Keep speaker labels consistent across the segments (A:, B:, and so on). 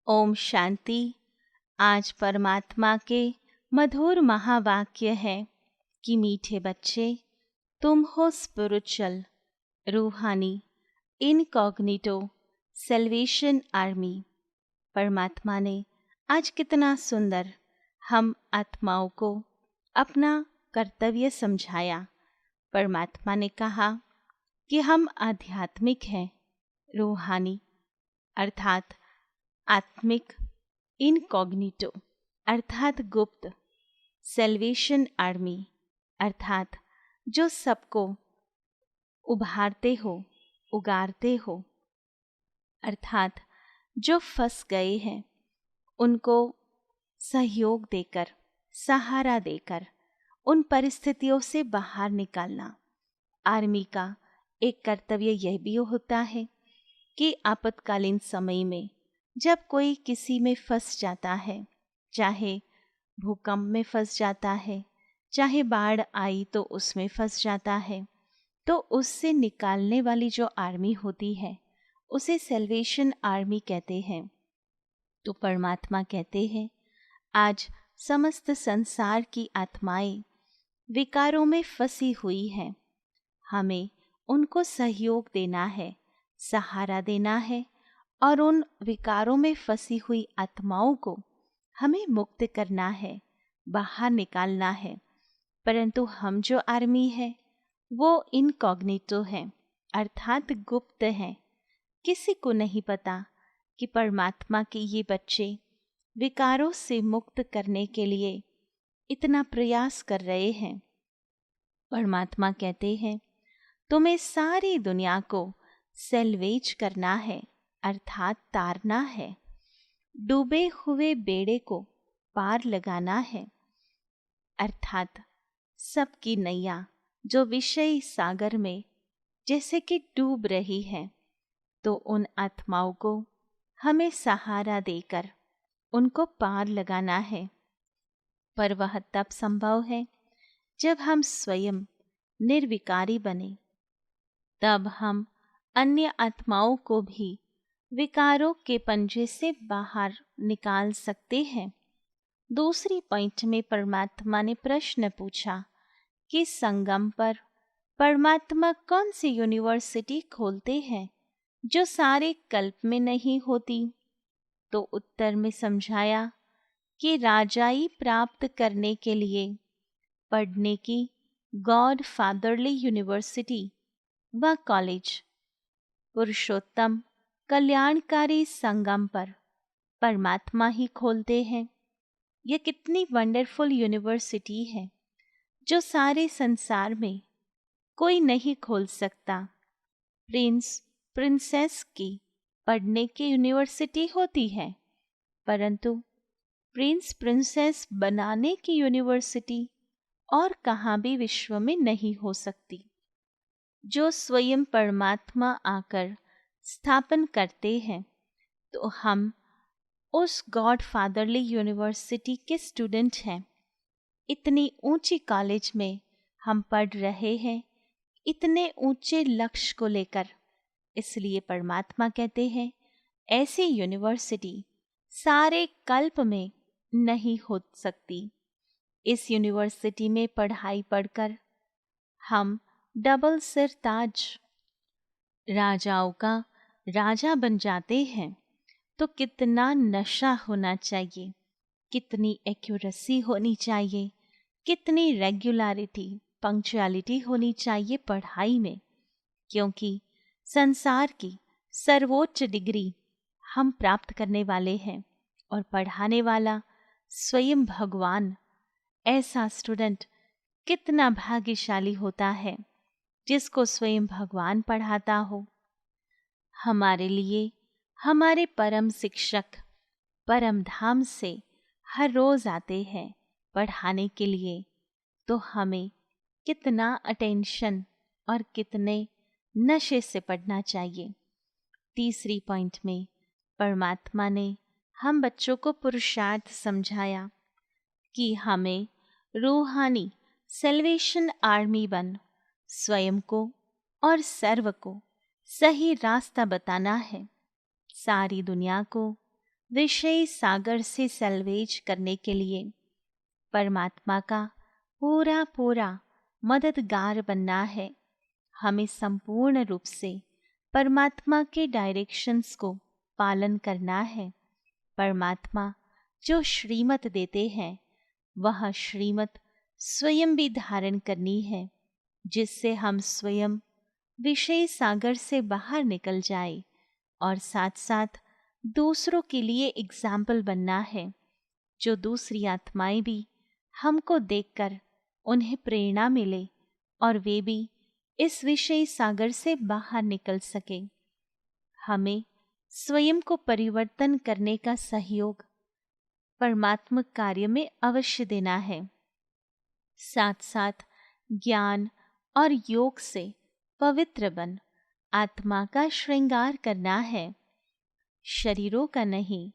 A: ओम शांति। आज परमात्मा के मधुर महावाक्य है कि मीठे बच्चे, तुम हो स्पिरिचुअल, रूहानी, इनकॉग्निटो सेल्वेशन आर्मी। परमात्मा ने आज कितना सुंदर हम आत्माओं को अपना कर्तव्य समझाया। परमात्मा ने कहा कि हम आध्यात्मिक हैं, रूहानी अर्थात आत्मिक, इनकॉग्निटो अर्थात गुप्त, सेल्वेशन आर्मी अर्थात जो सबको उभारते हो, उगारते हो, अर्थात जो फंस गए हैं उनको सहयोग देकर, सहारा देकर उन परिस्थितियों से बाहर निकालना। आर्मी का एक कर्तव्य यह भी होता है कि आपातकालीन समय में जब कोई किसी में फंस जाता है, चाहे भूकंप में फंस जाता है, चाहे बाढ़ आई तो उसमें फंस जाता है, तो उससे निकालने वाली जो आर्मी होती है उसे सेल्वेशन आर्मी कहते हैं। तो परमात्मा कहते हैं आज समस्त संसार की आत्माएं विकारों में फंसी हुई हैं, हमें उनको सहयोग देना है, सहारा देना है और उन विकारों में फंसी हुई आत्माओं को हमें मुक्त करना है, बाहर निकालना है। परंतु हम जो आर्मी है वो इनकॉग्निटो है अर्थात गुप्त है। किसी को नहीं पता कि परमात्मा के ये बच्चे विकारों से मुक्त करने के लिए इतना प्रयास कर रहे हैं। परमात्मा कहते हैं तुम्हें सारी दुनिया को सेल्वेज करना है अर्थात तारना है, डूबे हुए बेड़े को पार लगाना है, अर्थात सबकी नैया जो विषय सागर में जैसे कि डूब रही है, तो उन आत्माओं को हमें सहारा देकर उनको पार लगाना है। पर वह तब संभव है जब हम स्वयं निर्विकारी बने, तब हम अन्य आत्माओं को भी विकारों के पंजे से बाहर निकाल सकते हैं। दूसरी पॉइंट में परमात्मा ने प्रश्न पूछा कि संगम पर परमात्मा कौन सी यूनिवर्सिटी खोलते हैं जो सारे कल्प में नहीं होती। तो उत्तर में समझाया कि राजाई प्राप्त करने के लिए पढ़ने की गॉड फादरली यूनिवर्सिटी व कॉलेज पुरुषोत्तम कल्याणकारी संगम पर परमात्मा ही खोलते हैं। यह कितनी वंडरफुल यूनिवर्सिटी है जो सारे संसार में कोई नहीं खोल सकता। प्रिंस प्रिंसेस की पढ़ने की यूनिवर्सिटी होती है, परंतु प्रिंस प्रिंसेस बनाने की यूनिवर्सिटी और कहाँ भी विश्व में नहीं हो सकती। जो स्वयं परमात्मा आकर स्थापन करते हैं, तो हम उस गॉड फादरली यूनिवर्सिटी के स्टूडेंट हैं। इतनी ऊंची कॉलेज में हम पढ़ रहे हैं, इतने ऊंचे लक्ष्य को लेकर। इसलिए परमात्मा कहते हैं ऐसी यूनिवर्सिटी सारे कल्प में नहीं हो सकती। इस यूनिवर्सिटी में पढ़ाई पढ़कर हम डबल सिर ताज राजाओं का राजा बन जाते हैं। तो कितना नशा होना चाहिए, कितनी एक्यूरेसी होनी चाहिए, कितनी रेगुलरिटी, पंक्चुअलिटी होनी चाहिए पढ़ाई में, क्योंकि संसार की सर्वोच्च डिग्री हम प्राप्त करने वाले हैं और पढ़ाने वाला स्वयं भगवान। ऐसा स्टूडेंट कितना भाग्यशाली होता है जिसको स्वयं भगवान पढ़ाता हो। हमारे लिए हमारे परम शिक्षक परम धाम से हर रोज आते हैं पढ़ाने के लिए। तो हमें कितना अटेंशन और कितने नशे से पढ़ना चाहिए। तीसरी पॉइंट में परमात्मा ने हम बच्चों को पुरुषार्थ समझाया कि हमें रूहानी सेल्वेशन आर्मी बन स्वयं को और सर्व को सही रास्ता बताना है, सारी दुनिया को विषय सागर से सल्वेज करने के लिए परमात्मा का पूरा पूरा मददगार बनना है। हमें संपूर्ण रूप से परमात्मा के डायरेक्शंस को पालन करना है। परमात्मा जो श्रीमत देते हैं वह श्रीमत स्वयं भी धारण करनी है, जिससे हम स्वयं विषय सागर से बाहर निकल जाए और साथ साथ दूसरों के लिए एग्जाम्पल बनना है, जो दूसरी आत्माएं भी हमको देखकर उन्हें प्रेरणा मिले और वे भी इस विषय सागर से बाहर निकल सके। हमें स्वयं को परिवर्तन करने का सहयोग परमात्मक कार्य में अवश्य देना है। साथ साथ ज्ञान और योग से पवित्र बन आत्मा का श्रृंगार करना है, शरीरों का नहीं।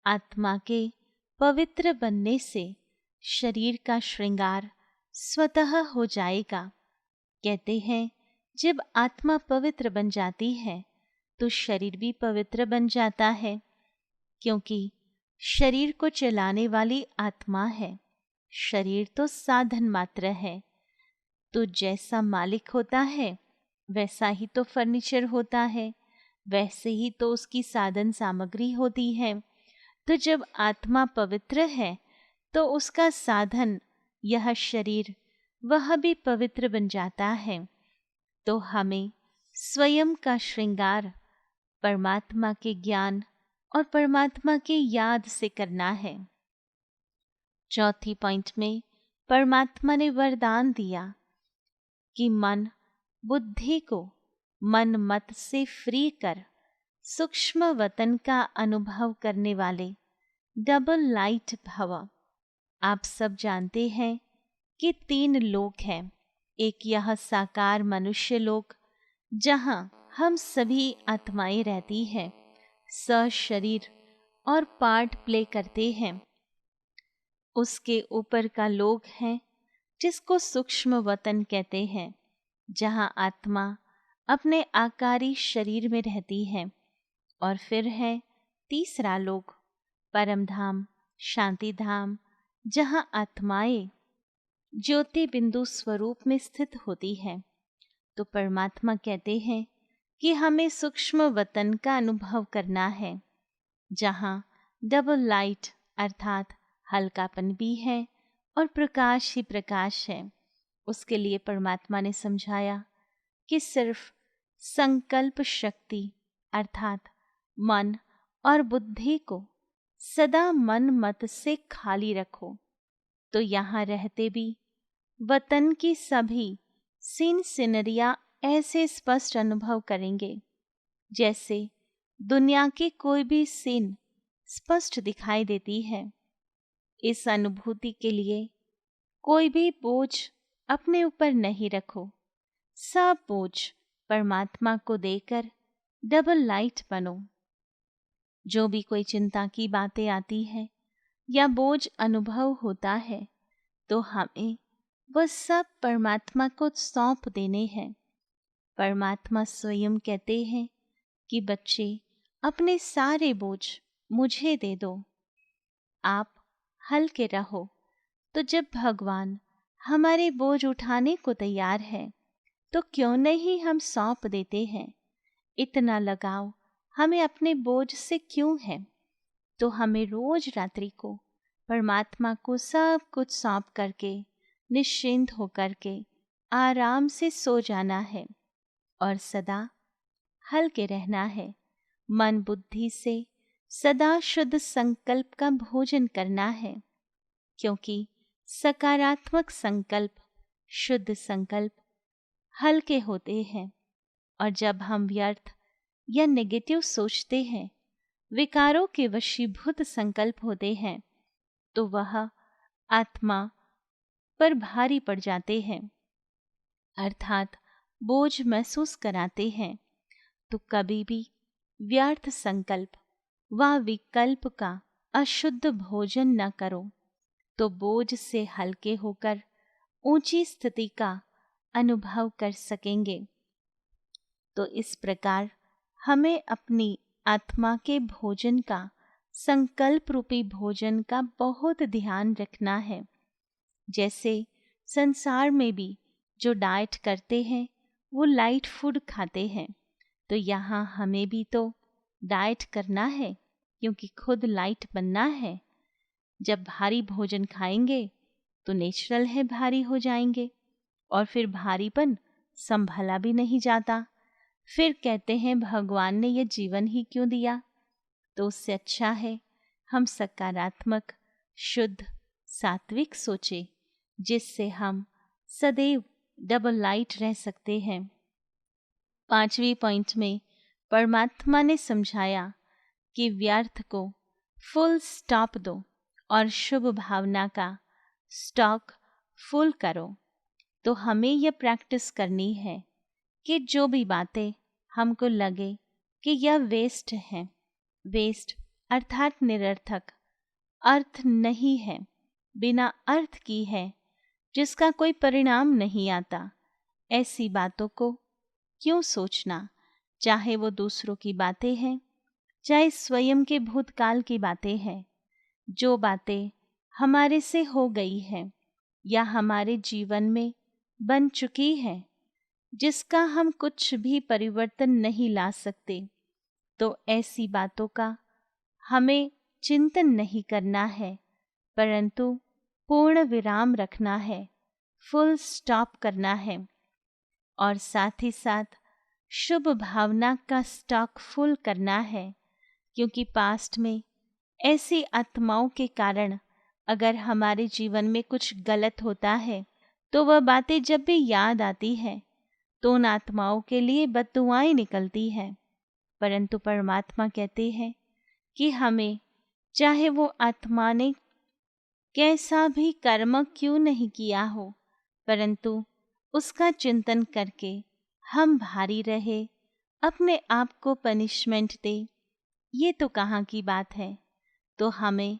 A: आत्मा के पवित्र बनने से शरीर का श्रृंगार स्वतः हो जाएगा। कहते हैं जब आत्मा पवित्र बन जाती है तो शरीर भी पवित्र बन जाता है, क्योंकि शरीर को चलाने वाली आत्मा है। शरीर तो साधन मात्र है। तो जैसा मालिक होता है वैसा ही तो फर्नीचर होता है, वैसे ही तो उसकी साधन सामग्री होती है। तो जब आत्मा पवित्र है तो उसका साधन यह शरीर वह भी पवित्र बन जाता है। तो हमें स्वयं का श्रृंगार परमात्मा के ज्ञान और परमात्मा की याद से करना है। चौथी पॉइंट में परमात्मा ने वरदान दिया कि मन बुद्धि को मन मत से फ्री कर सूक्ष्म वतन का अनुभव करने वाले डबल लाइट भव। आप सब जानते हैं कि 3 लोक हैं। एक यह साकार मनुष्य लोक जहाँ हम सभी आत्माएं रहती हैं, सशरीर और पार्ट प्ले करते हैं। उसके ऊपर का लोक है जिसको सूक्ष्म वतन कहते हैं, जहाँ आत्मा अपने आकारी शरीर में रहती है। और फिर है तीसरा लोक परम धाम, शांति धाम, जहाँ आत्माएं ज्योति बिंदु स्वरूप में स्थित होती है। तो परमात्मा कहते हैं कि हमें सूक्ष्म वतन का अनुभव करना है, जहाँ डबल लाइट अर्थात हल्कापन भी है और प्रकाश ही प्रकाश है। उसके लिए परमात्मा ने समझाया कि सिर्फ संकल्प शक्ति अर्थात मन और बुद्धि को सदा मन मत से खाली रखो, तो यहाँ रहते भी वतन की सभी सीन सिनरिया ऐसे स्पष्ट अनुभव करेंगे जैसे दुनिया की कोई भी सीन स्पष्ट दिखाई देती है। इस अनुभूति के लिए कोई भी बोझ अपने ऊपर नहीं रखो। सब बोझ परमात्मा को देकर डबल लाइट बनो। जो भी कोई चिंता की बातें आती है या बोझ अनुभव होता है तो हमें वह सब परमात्मा को सौंप देने हैं। परमात्मा स्वयं कहते हैं कि बच्चे अपने सारे बोझ मुझे दे दो, आप हल्के रहो। तो जब भगवान हमारे बोझ उठाने को तैयार है तो क्यों नहीं हम सौंप देते हैं। इतना लगाव हमें अपने बोझ से क्यों है। तो हमें रोज रात्रि को परमात्मा को सब कुछ सौंप करके निश्चिंत होकर के आराम से सो जाना है और सदा हल्के रहना है। मन बुद्धि से सदा शुद्ध संकल्प का भोजन करना है, क्योंकि सकारात्मक संकल्प, शुद्ध संकल्प हल्के होते हैं। और जब हम व्यर्थ या नेगेटिव सोचते हैं, विकारों के वशीभूत संकल्प होते हैं, तो वह आत्मा पर भारी पड़ जाते हैं अर्थात बोझ महसूस कराते हैं। तो कभी भी व्यर्थ संकल्प व विकल्प का अशुद्ध भोजन न करो, तो बोझ से हल्के होकर ऊंची स्थिति का अनुभव कर सकेंगे। तो इस प्रकार हमें अपनी आत्मा के भोजन का संकल्प रूपी भोजन का बहुत ध्यान रखना है। जैसे संसार में भी जो डाइट करते हैं वो लाइट फूड खाते हैं, तो यहाँ हमें भी तो डाइट करना है, क्योंकि खुद लाइट बनना है। जब भारी भोजन खाएंगे तो नेचुरल है भारी हो जाएंगे, और फिर भारीपन संभला भी नहीं जाता। फिर कहते हैं भगवान ने ये जीवन ही क्यों दिया। तो उससे अच्छा है हम सकारात्मक, शुद्ध, सात्विक सोचे, जिससे हम सदैव डबल लाइट रह सकते हैं। 5वीं पॉइंट में परमात्मा ने समझाया कि व्यर्थ को फुल स्टॉप दो और शुभ भावना का स्टॉक फुल करो। तो हमें यह प्रैक्टिस करनी है कि जो भी बातें हमको लगे कि यह वेस्ट है, वेस्ट अर्थात निरर्थक, अर्थ नहीं है, बिना अर्थ की है, जिसका कोई परिणाम नहीं आता, ऐसी बातों को क्यों सोचना। चाहे वो दूसरों की बातें हैं, चाहे स्वयं के भूतकाल की बातें हैं, जो बातें हमारे से हो गई है या हमारे जीवन में बन चुकी है, जिसका हम कुछ भी परिवर्तन नहीं ला सकते, तो ऐसी बातों का हमें चिंतन नहीं करना है, परंतु पूर्ण विराम रखना है, फुल स्टॉप करना है। और साथ ही साथ शुभ भावना का स्टॉक फुल करना है, क्योंकि पास्ट में ऐसी आत्माओं के कारण अगर हमारे जीवन में कुछ गलत होता है, तो वह बातें जब भी याद आती है तो उन आत्माओं के लिए बद्दुआएं निकलती हैं। परंतु परमात्मा कहते हैं कि हमें, चाहे वो आत्मा ने कैसा भी कर्म क्यों नहीं किया हो, परंतु उसका चिंतन करके हम भारी रहे, अपने आप को पनिशमेंट दे, ये तो कहाँ की बात है। तो हमें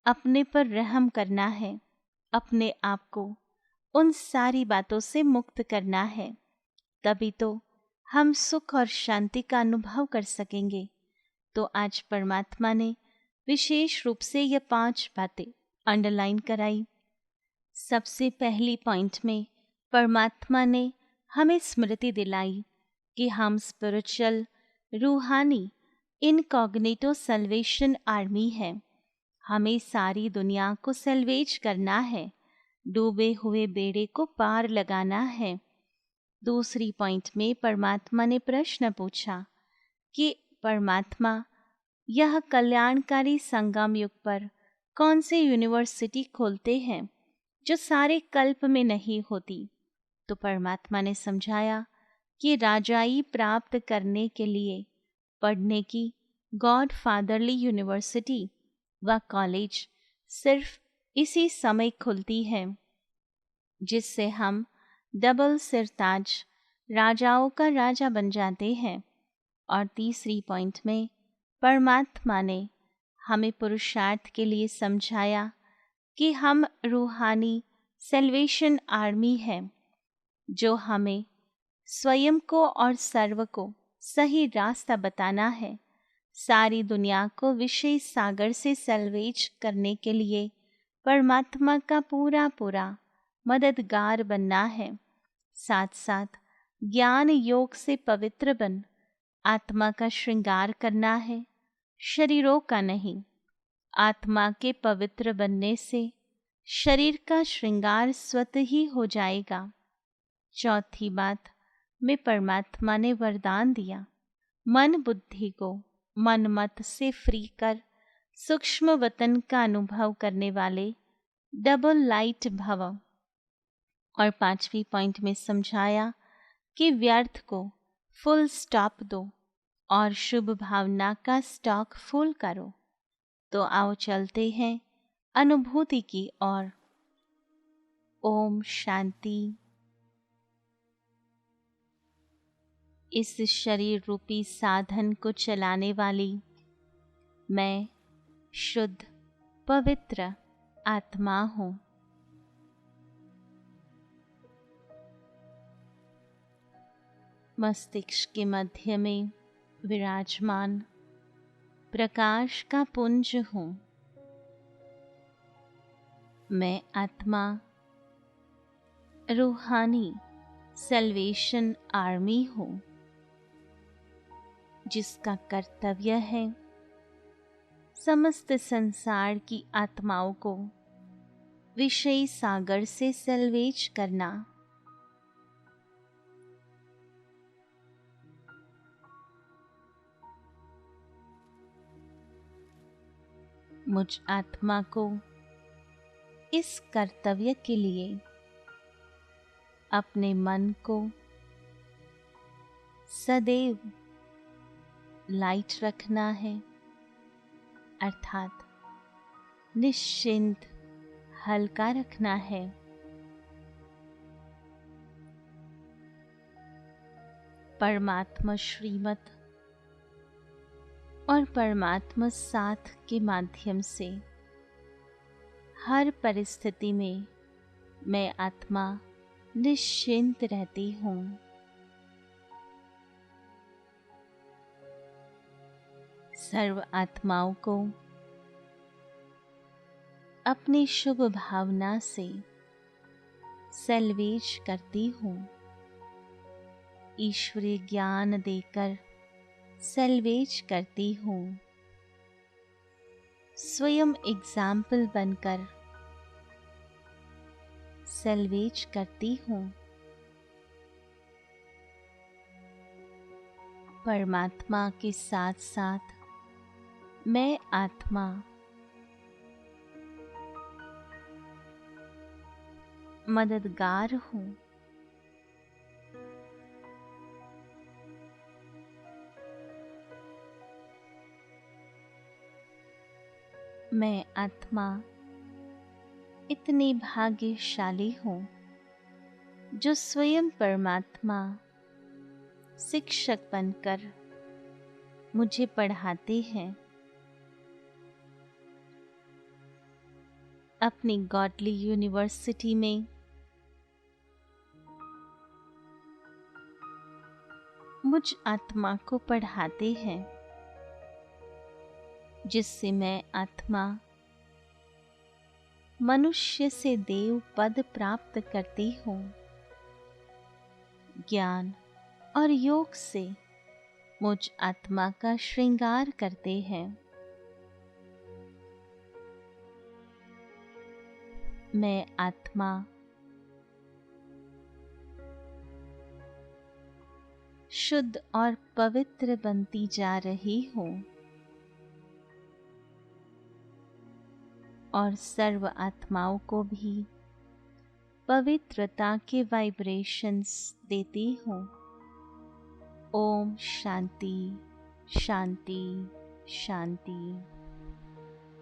A: अपने पर रहम करना है, अपने आप को उन सारी बातों से मुक्त करना है, तभी तो हम सुख और शांति का अनुभव कर सकेंगे। तो आज परमात्मा ने विशेष रूप से ये 5 बातें अंडरलाइन कराई। सबसे पहली पॉइंट में परमात्मा ने हमें स्मृति दिलाई कि हम स्पिरिचुअल, रूहानी, इनकॉग्निटो सल्वेशन आर्मी है। हमें सारी दुनिया को सल्वेज करना है, डूबे हुए बेड़े को पार लगाना है। दूसरी पॉइंट में परमात्मा ने प्रश्न पूछा कि परमात्मा यह कल्याणकारी संगम युग पर कौन से यूनिवर्सिटी खोलते हैं जो सारे कल्प में नहीं होती। तो परमात्मा ने समझाया कि राजाई प्राप्त करने के लिए पढ़ने की गॉड फादरली यूनिवर्सिटी व कॉलेज सिर्फ इसी समय खुलती है, जिससे हम डबल सिरताज, राजाओं का राजा बन जाते हैं। और तीसरी पॉइंट में परमात्मा ने हमें पुरुषार्थ के लिए समझाया कि हम रूहानी सल्वेशन आर्मी है, जो हमें स्वयं को और सर्व को सही रास्ता बताना है। सारी दुनिया को विषय सागर से सल्वेज करने के लिए परमात्मा का पूरा पूरा मददगार बनना है। साथ साथ ज्ञान योग से पवित्र बन आत्मा का श्रृंगार करना है, शरीरों का नहीं। आत्मा के पवित्र बनने से शरीर का श्रृंगार स्वतः ही हो जाएगा। चौथी बात में परमात्मा ने वरदान दिया, मन बुद्धि को मन मत से फ्री कर सूक्ष्म वतन का अनुभव करने वाले डबल लाइट भव। और 5वीं पॉइंट में समझाया कि व्यर्थ को फुल स्टॉप दो और शुभ भावना का स्टॉक फुल करो। तो आओ चलते हैं अनुभूति की ओर। ओम शांति। इस शरीर रूपी साधन को चलाने वाली मैं शुद्ध पवित्र आत्मा हूँ। मस्तिष्क के मध्य में विराजमान प्रकाश का पुंज हूँ। मैं आत्मा रूहानी सल्वेशन आर्मी हूँ, जिसका कर्तव्य है समस्त संसार की आत्माओं को विषयी सागर से सल्वेज करना। मुझ आत्मा को इस कर्तव्य के लिए अपने मन को सदैव लाइट रखना है, अर्थात निश्चिंत हल्का रखना है। परमात्मा श्रीमत और परमात्मा साथ के माध्यम से हर परिस्थिति में मैं आत्मा निश्चिंत रहती हूँ। सर्व आत्माओं को अपनी शुभ भावना से सल्वेज करती हूँ। ईश्वरीय ज्ञान देकर सल्वेज करती हूँ। स्वयं एग्जाम्पल बनकर सल्वेज करती हूँ। परमात्मा के साथ साथ मैं आत्मा मददगार हूँ। मैं आत्मा इतनी भाग्यशाली हूँ जो स्वयं परमात्मा शिक्षक बनकर मुझे पढ़ाते हैं। अपनी गॉडली यूनिवर्सिटी में मुझ आत्मा को पढ़ाते हैं, जिससे मैं आत्मा मनुष्य से देव पद प्राप्त करती हूँ। ज्ञान और योग से मुझ आत्मा का श्रृंगार करते हैं। मैं आत्मा शुद्ध और पवित्र बनती जा रही हूँ और सर्व आत्माओं को भी पवित्रता के वाइब्रेशंस देती हूँ। ओम शांति शांति शांति।